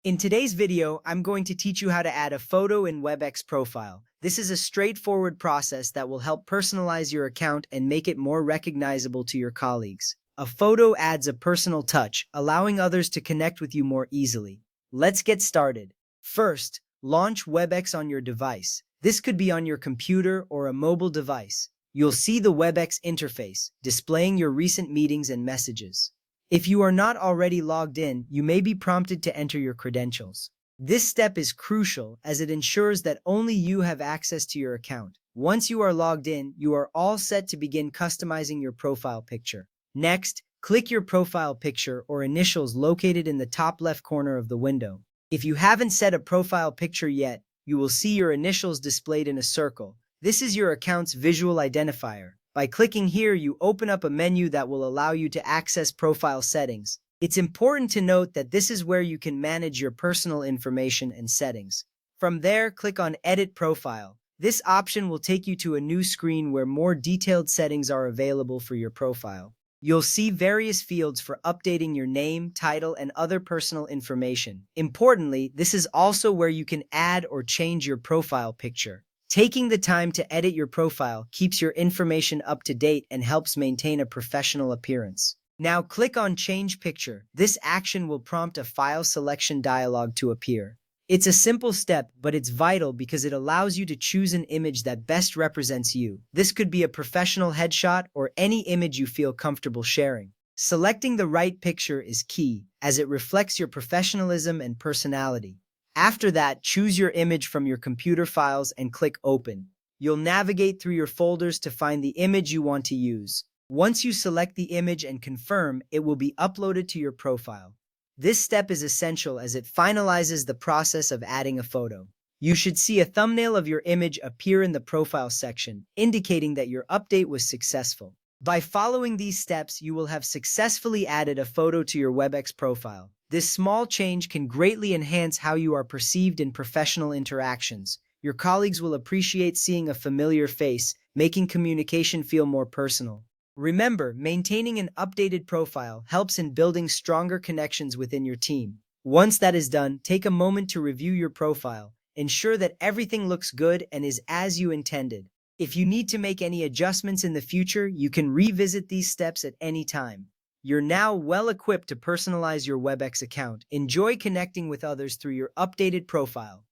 In today's video, I'm going to teach you how to add a photo in WebEx profile. This is a straightforward process that will help personalize your account and make it more recognizable to your colleagues. A photo adds a personal touch, allowing others to connect with you more easily. Let's get started. First, launch WebEx on your device. This could be on your computer or a mobile device. You'll see the WebEx interface, displaying your recent meetings and messages. If you are not already logged in, you may be prompted to enter your credentials. This step is crucial as it ensures that only you have access to your account. Once you are logged in, you are all set to begin customizing your profile picture. Next, click your profile picture or initials located in the top left corner of the window. If you haven't set a profile picture yet, you will see your initials displayed in a circle. This is your account's visual identifier. By clicking here, you open up a menu that will allow you to access profile settings. It's important to note that this is where you can manage your personal information and settings. From there, click on Edit Profile. This option will take you to a new screen where more detailed settings are available for your profile. You'll see various fields for updating your name, title, and other personal information. Importantly, this is also where you can add or change your profile picture. Taking the time to edit your profile keeps your information up to date and helps maintain a professional appearance. Now click on Change Picture. This action will prompt a file selection dialog to appear. It's a simple step, but it's vital because it allows you to choose an image that best represents you. This could be a professional headshot or any image you feel comfortable sharing. Selecting the right picture is key, as it reflects your professionalism and personality. After that, choose your image from your computer files and click Open. You'll navigate through your folders to find the image you want to use. Once you select the image and confirm, it will be uploaded to your profile. This step is essential as it finalizes the process of adding a photo. You should see a thumbnail of your image appear in the profile section, indicating that your update was successful. By following these steps, you will have successfully added a photo to your WebEx profile. This small change can greatly enhance how you are perceived in professional interactions. Your colleagues will appreciate seeing a familiar face, making communication feel more personal. Remember, maintaining an updated profile helps in building stronger connections within your team. Once that is done, take a moment to review your profile. Ensure that everything looks good and is as you intended. If you need to make any adjustments in the future, you can revisit these steps at any time. You're now well equipped to personalize your WebEx account. Enjoy connecting with others through your updated profile.